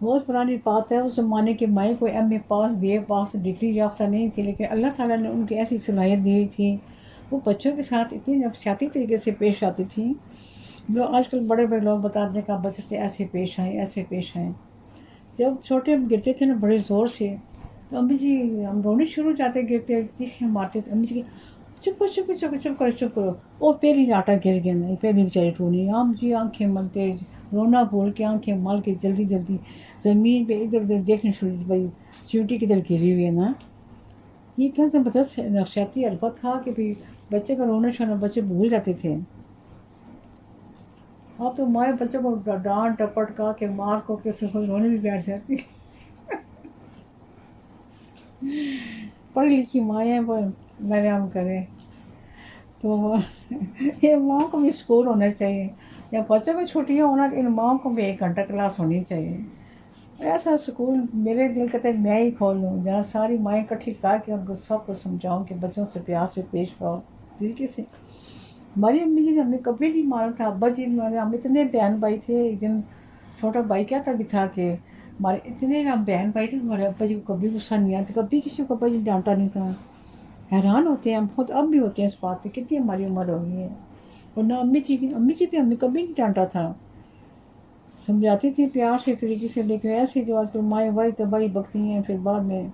بہت پرانی بات ہے، اس زمانے کی مائیں کوئی M A pass B A pass degree یافتہ نہیں تھی، لیکن اللہ تعالیٰ نے ان کی ایسی صلاحیت دی تھی، وہ بچوں کے ساتھ اتنی نفسیاتی طریقے سے پیش آتی تھیں. جو آج کل بڑے بڑے لوگ بتاتے ہیں کہ آپ بچوں سے ایسے پیش آئیں ایسے پیش آئیں. جب چھوٹے ہم گرتے تھے نا بڑے زور سے، تو امی جی ہم رونے شروع ہو جاتے، گرتے چیخیں مارتے تھے. امی جی چپ کرو چپ کرو چپ کرو چپ کرو چپ کرو، وہ پہلی آٹا گر گیا نا، پہلی بیچاری ٹونی. ہم جی آنکھیں ملتے، رونا بھول کے آنکھیں مل کے جلدی جلدی زمین پہ ادھر ادھر دیکھنے شروع کی، بھائی چیونٹی کدھر گری ہوئی ہے نا. یہ اتنا زبردست نفسیاتی حربت تھا کہ بھی بچے کا رونا شونا بچے بھول جاتے تھے. اب تو مائیں بچوں کو ڈانٹ ڈپٹ کا کے مار کو کے پھر خود رونے بھی بیٹھ جاتی. پڑھی لکھی مائیں پر نرم کرے تو یہ ماؤں کو بھی اسکول ہونا چاہیے. یا بچوں کو چھٹیاں ہونا تو ان ماؤں کو بھی 1 گھنٹہ کلاس ہونی چاہیے. ایسا اسکول میرے دل کہتے ہیں میں ہی کھول لوں، جہاں ساری مائیں اکٹھی کر کے ان کو سب کو سمجھاؤں کہ بچوں سے پیار سے پیش آؤ طریقے سے. ہماری امی جی نے ہمیں کبھی نہیں مارا تھا. ابا جی ہم اتنے بہن بھائی تھے. ایک دن چھوٹا بھائی کیا تھا بھی تھا کہ ہمارے اتنے ہم بہن بھائی تھے، ہمارے ابا جی کو کبھی غصہ نہیں آتا، کبھی کسی کو ابا جی ڈانٹا نہیں تھا. حیران ہوتے ہیں ہم خود اب بھی ہوتے ہیں اس بات پہ، کتنی ہماری عمر ہو گئی ہے. اور نہ امی جی بھی ہمیں کبھی نہیں ڈانٹا تھا، سمجھاتی تھی پیار سے طریقے سے. لیکن ایسے جو آج کل مائیں وائی تباہی بکتی ہیں، پھر بعد میں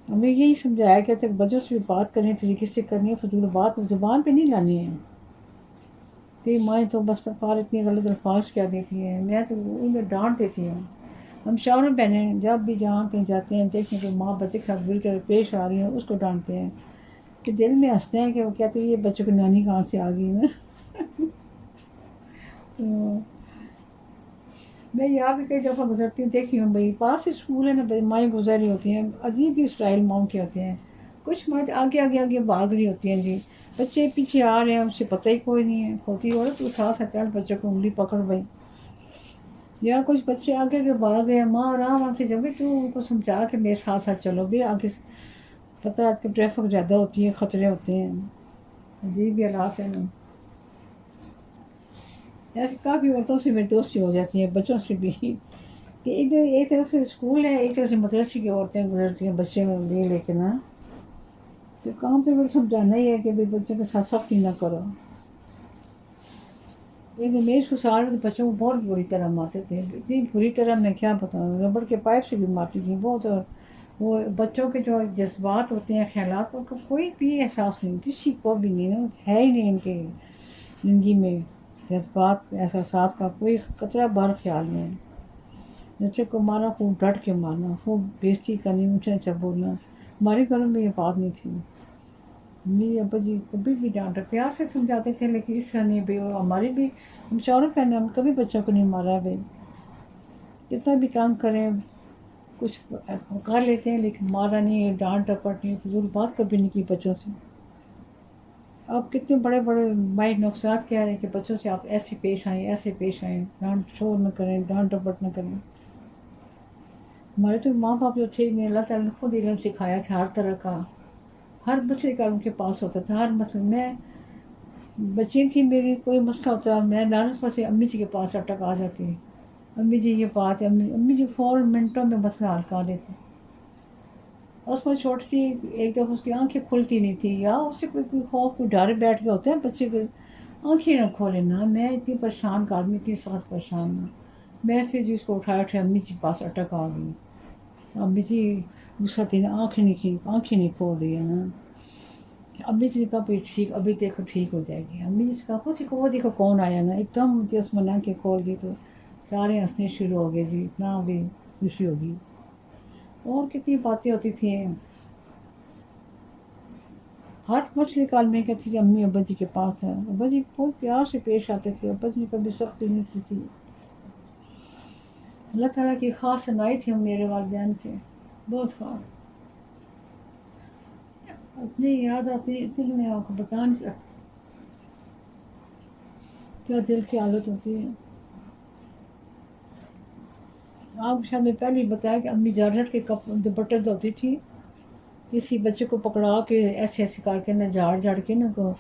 ہمیں یہی سمجھایا گیا تھا کہ بچوں سے بھی بات کریں طریقے سے کرنی ہے، فضول بات زبان پہ نہیں لانی ہے. کہ مائیں تو بس پار اتنی غلط الفاظ کیا دیتی ہیں، میں تو انہیں ڈانٹ دیتی ہوں. ہم شوہر بہنیں جب بھی جہاں کہیں جاتے ہیں دیکھیں کہ ماں بچے کے ساتھ بری طرح پیش آ رہی ہیں، اس کو ڈانٹتے ہیں کہ دل میں ہنستے ہیں کہ وہ کہتے ہیں یہ بچوں کی نانی کہاں سے آ گئی نا. تو میں یہاں بھی کئی دفعہ گزرتی ہوں، دیکھتی ہوں بھائی پاس اسکول ہے نا، مائیں گزر رہی ہوتی ہیں، عجیب ہی اسٹائل ماؤں کے ہوتے ہیں. کچھ مائیں آگے آگے آگے بھاگ رہی ہوتی ہیں جی، بچے پیچھے آ رہے ہیں، اس سے پتہ ہی کوئی نہیں ہے. ہوتی عورت تو ساتھ ساتھ چل بچوں کو انگلی پکڑ بھائی. یا کچھ بچے آگے آگے بھاگ گئے، ماں آرام سے جب تو ان کو سمجھا کے میرے ساتھ ساتھ چلو بھی آگے. پتہ آج کل ٹریفک زیادہ ہوتی ہے، خطرے ہوتے ہیں، عجیب ہی حالات ہیں نا. ایسے کافی عورتوں سے میری دوستی ہو جاتی ہیں، بچوں سے بھی. کہ ادھر ایک طرف سے اسکول ہے، ایک طرف سے مدرسے کی عورتیں گزرتی ہیں بچے لے کے نا. تو کام تو پھر سمجھانا ہی ہے کہ بھائی بچوں کے ساتھ سختی نہ کرو. لیکن میرے سسرال میں بچوں کو بہت بری طرح مارتے تھے، اتنی بری طرح میں کیا بتاؤں، ربڑ کے پائپ سے بھی مارتی تھیں بہت. اور وہ بچوں کے جو جذبات ہوتے ہیں خیالات کا کوئی بھی احساس نہیں، کسی کو بھی نہیں ہے ہی نہیں ان کے زندگی میں. جذبات احساسات کا کوئی قطرہ بھر خیال نہیں. بچے کو مارنا خوب ڈٹ کے مارنا، خوب بےزتی کرنی، اونچا اونچا بولنا. ہمارے گھروں میں یہ بات نہیں تھی. میرے ابا جی کبھی بھی ڈانٹا پیار سے سمجھاتے تھے، لیکن اس طرح نہیں بھائی. اور ہمارے بھی ہم شوہر پہنے ہم کبھی بچوں کو نہیں مارا بھائی. کتنا بھی تنگ کریں کچھ کر لیتے ہیں، لیکن مارا نہیں ہے، ڈانٹ ڈپٹ نہیں، فضول بات کبھی نہیں کی بچوں سے. آپ کتنے بڑے بڑے مائنڈ نقصانات کہہ رہے ہیں کہ بچوں سے آپ ایسے پیش آئیں ایسے پیش آئیں، ڈانٹ شور نہ کریں، ڈانٹ ڈپٹ نہ کریں. ہمارے تو ماں باپ جو تھے نے اللہ تعالیٰ نے خود علم سکھایا تھا ہر طرح کا، ہر مسئلے کا ان کے پاس ہوتا تھا. ہر مسئلہ میں بچی تھی میری، کوئی مسئلہ ہوتا میں نارس پر سے امی جی کے پاس اٹک آ جاتی. امی جی یہ بات ہے، امی جی فوراً منٹوں میں مسئلہ حل کر دیتی. اس میں چھوٹی تھی، ایک دفعہ اس کی آنکھیں کھلتی نہیں تھی، یا اس سے کوئی خوف کوئی ڈر بیٹھ گیا ہوتا ہے بچے کو، آنکھیں نہ کھولے نا. میں اتنی پریشان کا آدمی، اتنی سخت پریشان نا. میں پھر جس کو اٹھایا امی جی کے پاس اٹک آ گئی. امی جی دوسرا دن آنکھیں نہیں کھول رہی ہے نا. امی جی نے کہا پھر ٹھیک، ابھی دیکھو ٹھیک ہو جائے گی. امی جی سے کہا وہ دیکھو کون آیا نا. ایک دم جس میں آنکھیں کھول دی تو سارے ہنسنے شروع ہو گئے جی، اتنا بھی خوشی ہوگی. اور کتنی باتیں ہوتی تھیں. ہر مچھلی کال میں کہتی تھی امی ابا جی کے پاس ہے. ابا جی بہت پیار سے پیش آتے تھے، ابا جی نے کبھی سختی نہیں کی تھی. اللہ تعالیٰ کی خاص عنایت تھی ہم میرے والدین کے، بہت خاص. اتنی یاد آتی اتنی کہ میں آپ کو بتا نہیں سکتی کیا دل کی حالت ہوتی ہے. آپ کو شاید میں پہلے ہی بتایا کہ امی جارجٹ کے دوپٹے دھوتی تھی. کسی بچے کو پکڑا کے ایسے ایسے کر کے نا جھاڑ جھاڑ کے نا کو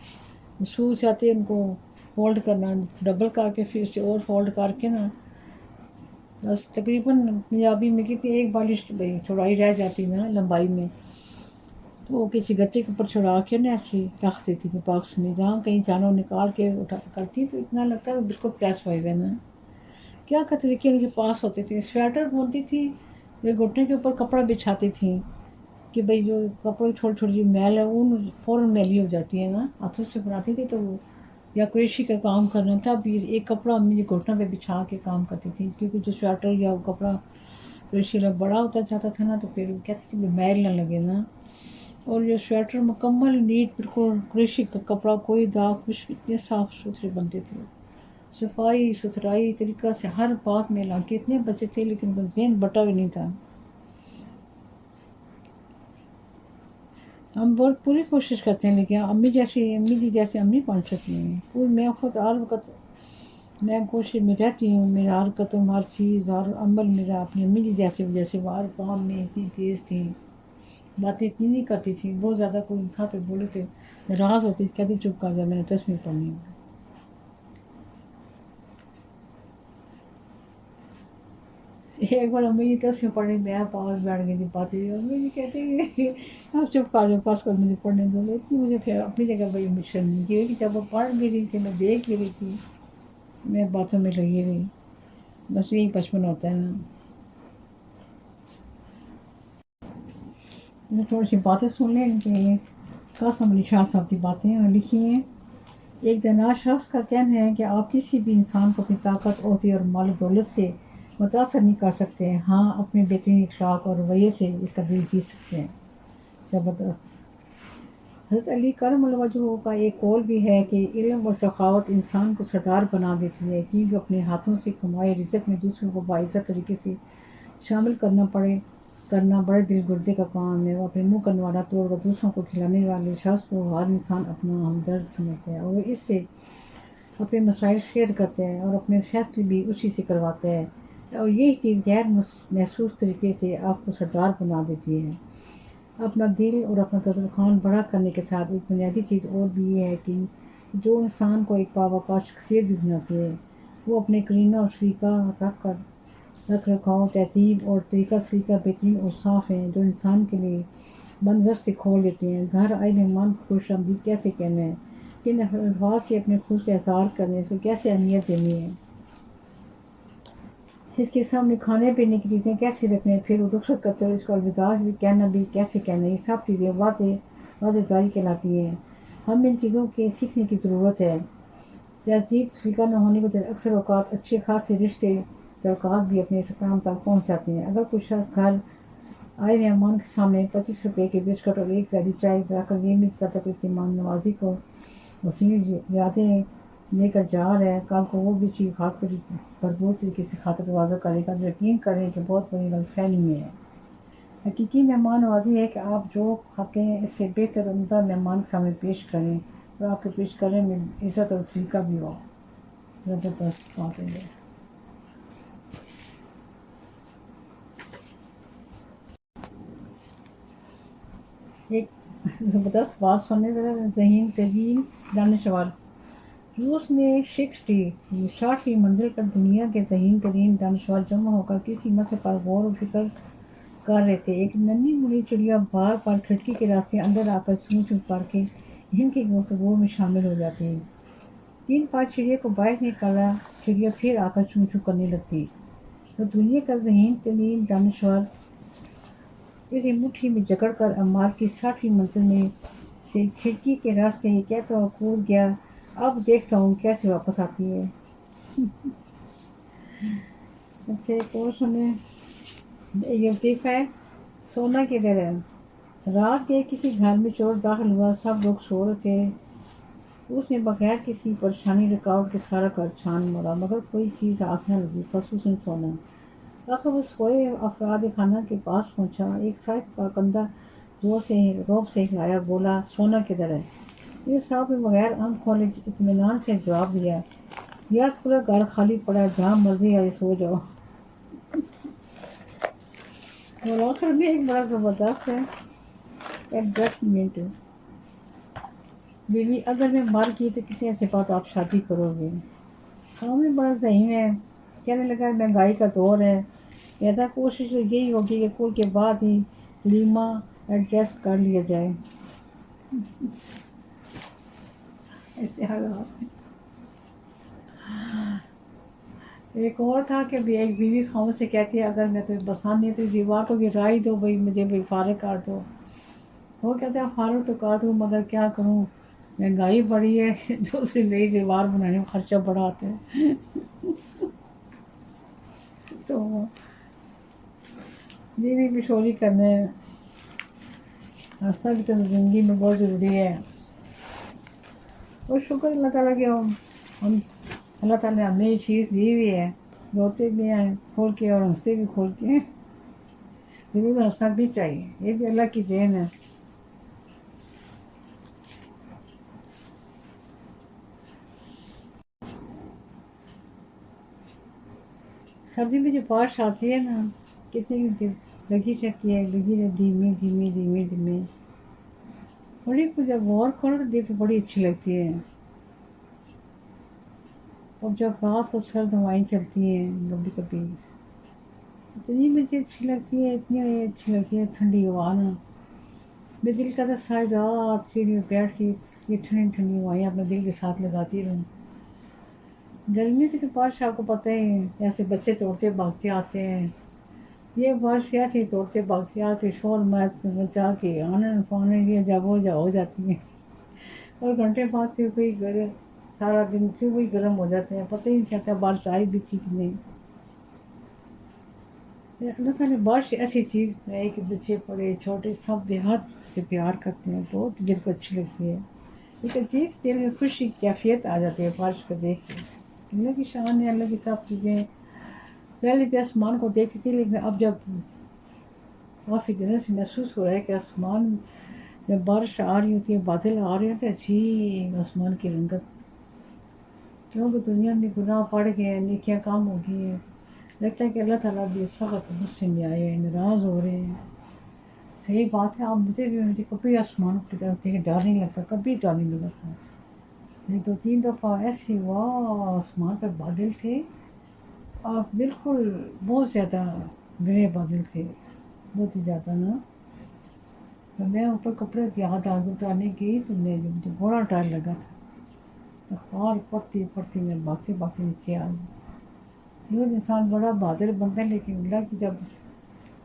سو چاہتے ان کو فولڈ کرنا، ڈبل کر کے پھر اسے اور فولڈ کر کے نا بس تقریباً پنجابی میں کتنی ایک بالش چوڑائی رہ جاتی نا لمبائی میں، تو وہ کسی گتے کے اوپر چڑھا کے نا ایسی رکھ دیتی تھی باکس میں، جہاں کہیں جانو نکال کے اٹھا کرتی تو اتنا لگتا ہے کہ بالکل پریس ہوئے ہوئے نا. کیا کیا طریقے ان کے پاس ہوتے تھے. سویٹر بنتی تھی، یہ گھٹنے کے اوپر کپڑا بچھاتی تھیں کہ بھئی جو کپڑے چھوٹی چھوٹی جو میل ہے اون فوراً میلی ہو جاتی ہے نا، ہاتھوں سے بناتی تھی. تو وہ یا کریشی کا کام کرنا تھا، بھی ایک کپڑا امی جی گھٹنوں پہ بچھا کے کام کرتی تھی، کیونکہ جو سویٹر یا وہ کپڑا کریشی کا بڑا ہوتا جاتا تھا نا، تو پھر وہ کہتی تھی کہ میل نہ لگے نا. اور یہ سویٹر مکمل نیٹ بالکل کریشی کا کپڑا، کوئی داغ کچھ، اتنے صاف ستھرے بنتے تھے، صفائی ستھرائی طریقہ سے ہر بات میں لا کے. اتنے بچے تھے لیکن ذہن بٹا بھی نہیں تھا. ہم بہت پوری کوشش کرتے ہیں لیکن امی جی جیسے ہم نہیں بن سکتے ہیں. پوری میں خود ہر وقت میں کوشش میں رہتی ہوں، میرا ہر قدم ہر چیز ہر عمل میرا اپنی امی جی جیسے وجہ سے ہر کام میں اتنی تیز تھی، باتیں اتنی نہیں کرتی تھی. بہت زیادہ کوئی انسان پہ بولے تو ناراض ہوتی تھی، کہتی چپ کر جا میں نے 10ویں پڑھنی ہے. ایک بار امی جی 10ویں پڑھنے میں پاس بیٹھ گئی تھی باتیں، امی جی کہتے ہیں آپ چپ کر جاؤ پاس کر مجھے پڑھنے دو. اتنی مجھے پھر اپنی جگہ بڑی شرمندگی ہوئی کہ جب وہ پڑھ بھی رہی تھی میں دیکھ بھی رہی تھی، میں باتوں میں لگی رہی. بس یہی بچپن ہوتا ہے نا. میں تھوڑی سی باتیں سن لیں کہ قاسم علی شاہ صاحب کی باتیں لکھی ہیں. ایک دنا شخص کا کہنا ہے کہ آپ کسی بھی انسان کو اپنی طاقت عہدے اور مال و دولت سے متاثر نہیں کر سکتے ہیں، ہاں اپنے بہترین اخلاق اور رویے سے اس کا دل جیت سکتے ہیں. زبردست. حضرت علی کرم اللہ وجہہ کا ایک قول بھی ہے کہ علم اور سخاوت انسان کو سردار بنا دیتی ہے، کیونکہ اپنے ہاتھوں سے کمائے رزق میں دوسروں کو باعزت طریقے سے شامل کرنا بڑے دل گردے کا کام ہے. وہ اپنے منہ کا نوارا توڑ کر دوسروں کو کھلانے والے شخص کو ہر انسان اپنا ہمدرد سمجھتا ہے، اور وہ اس سے اپنے مسائل شیئر کرتے ہیں اور اپنے فیصلے بھی اسی سے کرواتے ہیں. اور یہی چیز غیر محسوس طریقے سے آپ کو سردار بنا دیتی ہے. اپنا دل اور اپنا دسترخوان بڑا کرنے کے ساتھ ایک بنیادی چیز اور بھی یہ ہے کہ جو انسان کو ایک باوقار شخصیت بھی بناتی ہے، وہ اپنے کرینہ اور سلیقہ رکھ رکھاؤ، تہذیب اور طریقہ سلیقہ بہترین اور صاف ہیں، جو انسان کے لیے بندرس سے کھول لیتے ہیں. گھر آئے مہمان کو خوش آمدید کیسے کہنا ہے، کن الفاظ سے اپنے خوش کا اظہار کرنا ہے، اس کو کیسے اہمیت دینی ہے، اس کے سامنے کھانے پینے کی چیزیں کیسے رکھنے ہیں، پھر وہ رخصت کرتے ہوئے اس کو الوداع بھی کہنا بھی کیسے کہنا ہے. یہ سب چیزیں واضح داری کہلاتی ہیں. ہم ان چیزوں کے سیکھنے کی ضرورت ہے. تہذیب سلیقہ نہ ہونے کی وجہ سے اکثر اوقات اچھے خاصے رشتے تعلقات بھی اپنے اختتام تک پہنچ جاتے ہیں. اگر کوئی شخص گھر آئے مہمان کے سامنے 25 روپے کے بسکٹ اور ایک پیاری چائے رکھ کر یہ امید کرتا کہ اس کی مہمان نوازی کو وسیع یادیں لے کر جا رہا ہے، کل کو وہ بھی اسی بھرپور طریقے سے خاطر تواضع کرے گا، تو یقین کریں کہ بہت بڑی غلط فہمی ہے. حقیقی مہمان نوازی ہے کہ آپ جو کھاتے ہیں اس سے بہتر عمدہ مہمان کے سامنے پیش کریں، اور آپ کے پیش کرنے میں عزت اور سلیقہ بھی ہو. زبردست بات ہے یہ. ایک زبردست بات سننے ذرا. ذہین ترین دانشور. روس میں 60ویں منزل پر دنیا کے ذہین ترین دانشور جمع ہو کر کسی مسئلے پر غور و فکر کر رہے تھے. ایک ننھی منھی چڑیا بار بار کھڑکی کے راستے اندر آ کر چوں چوں کر کے ان کی گفتگو میں شامل ہو جاتی. 3 چڑیا کو باہر نکالا، چڑیا پھر آ کر چوں چوں کرنے لگتی. تو دنیا کا ذہین ترین دانشور اسے مٹھی میں جکڑ کر عمارت کی 60ویں منزل میں سے کھڑکی کے راستے یہ کہتا ہوا کود گیا، اب دیکھتا ہوں کیسے واپس آتی ہے. اچھا ایک اور سنیں. یہ لطیفہ ہے. سونا کدھر ہے. رات کے کسی گھر میں چور داخل ہوا، سب لوگ سو رہے تھے. اس نے بغیر کسی پریشانی رکاوٹ کے سارا گھر چھان مارا مگر کوئی چیز ہاتھ نہ لگی، خصوصاً سونا. آخر وہ سوئے افراد خانہ کے پاس پہنچا. ایک صاحب کا کندھا روب سے ہلایا، بولا سونا کدھر ہے. یہ صاحب نے بغیر آنکھ کھولے اطمینان سے جواب دیا، یا پورا گھر خالی پڑا ہے، جہاں مرضی آئے سو جاؤ. اور آخر میں ایک بڑا زبردست ہے ایڈجسٹمنٹ. بیوی اگر میں مر گئی تو کتنے عرصے بعد آپ شادی کرو گے. ہاں میں بڑا ذہین ہے. کہنے لگا مہنگائی کا دور ہے، لہٰذا کوشش یہی ہوگی کہ کل کے بعد ہی کلیمہ ایڈجسٹ کر لیا جائے۔ ایسے حالات ہیں۔ ایک اور تھا کہ ایک بیوی خاوند سے کہتی ہے اگر میں تمہیں پسند نہیں تو دیوار کو گرا ہی دو بھائی، مجھے بھائی فارغ کر دو۔ وہ کہتے ہیں فارغ تو کر دوں مگر کیا کروں، مہنگائی بڑی ہے، دوسری نئی دیوار بنانے میں خرچہ بڑا آتا ہے۔ تو بیوی بشوری کرنے ہنسنا بھی تو زندگی میں بہت ضروری ہے۔ اور شکر اللہ تعالیٰ کے ہم اللہ تعالیٰ نے ہمیں یہ چیز دی ہوئی ہے، روتے بھی ہیں کھول کے اور ہنستے بھی کھول کے، ضرور ہنسنا بھی چاہیے، یہ بھی اللہ کی دین ہے۔ سردی میں جو بارش آتی ہے نا کتنی لگی رہتی ہے، لگی رہتی دھیمی دھیمی دھیمی دھیمی، بڑی کو جب غور کرو تو دیکھ بڑی اچھی لگتی ہے۔ اور جب رات کو سرد ہوائیں چلتی ہیں کبھی کبھی اتنی مجھے اچھی لگتی ہے، اتنی اچھی لگتی ہے ٹھنڈی ہوا نا، میں دل کرتا ساری رات سیڑھی میں بیٹھ کے یہ ٹھنڈی ٹھنڈی ہوائیں اپنے دل کے ساتھ لگاتی رہوں۔ گرمی کی تو بارش آپ کو پتہ ہی ہے ایسے بچے توڑتے بھاگتے آتے ہیں، یہ بارش کیسے توڑتے بھاگتے آ کے شور مچا کے آنے پانے یہ جب ہو جاتی ہیں، اور گھنٹے بعد پھر کوئی سارا دن پھر وہی گرم ہو جاتے ہیں، پتہ ہی نہیں چلتا بارش آئی بھی تھی کہ نہیں۔ اللہ تعالیٰ نے بارش ایسی چیز ہے کہ بچے بڑے چھوٹے سب بے حد سے پیار کرتے ہیں، بہت دل کو اچھی لگتی ہے، ایک عجیب دل میں خوشی کیفیت آ جاتی ہے بارش کو دیکھ کے۔ اللہ کی شان ہے، اللہ کی سب چیزیں، پہلے بھی آسمان کو دیکھتی تھی لیکن اب جب کافی دنوں سے محسوس ہو رہا ہے کہ آسمان جب بارش آ رہی ہوتی ہے بادل آ رہے ہوتے ہیں عجیب آسمان کی رنگت، کیونکہ دنیا میں گناہ بڑھ گئے ہیں، نیکیاں کم ہو گئی ہیں، لگتا ہے کہ اللہ تعالیٰ بھی سخت غصے میں آئے ہیں، ناراض ہو رہے ہیں۔ صحیح بات ہے، آپ مجھے کبھی آسمان کی طرف دیکھ ڈر نہیں لگتا، کبھی ڈر نہیں لگتا۔ یہ 2-3 دفعہ ایسے واہ آسمان پہ بادل تھے اور بالکل بہت زیادہ گرے بادل تھے، بہت ہی زیادہ نا، تو میں اوپر کپڑے کی یاد آگ اتارنے گئی تو مجھے بڑا ڈر لگا تھا، اور پڑتی پڑتی میں بھاگتے بھاگتے نیچے آ گئی۔ روز انسان بڑا بہادر بنتا ہے لیکن اللہ کی جب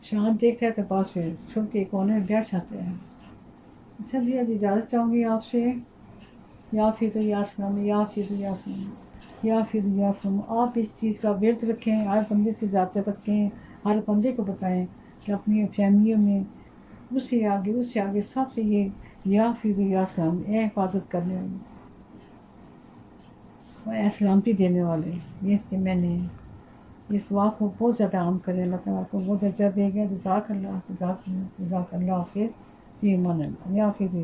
شان دیکھتا ہے تو پاس پھر چھپ کے کونے میں بیٹھ جاتے ہیں۔ اچھا جی آج اجازت چاہوں گی آپ سے، یا فض یا سلام یا فض یا سلام یا فض یا سلام، آپ اس چیز کا ورد رکھیں، ہر بندے سے ذات رکھیں، ہر بندے کو بتائیں کہ اپنی فیملیوں میں اس سے آگے سب سے یہ یا فض یا سلام اے حفاظت کرنے والے، اے سلامتی دینے والے، یہ کہ میں نے اس دعا کو بہت زیادہ عام کریں، اللہ تعالیٰ آپ کو بہت اچھا دے گا۔ جزاک اللہ، جزاک اللہ، جزاک اللہ حافظ، فی امان اللہ، یا حافظ یا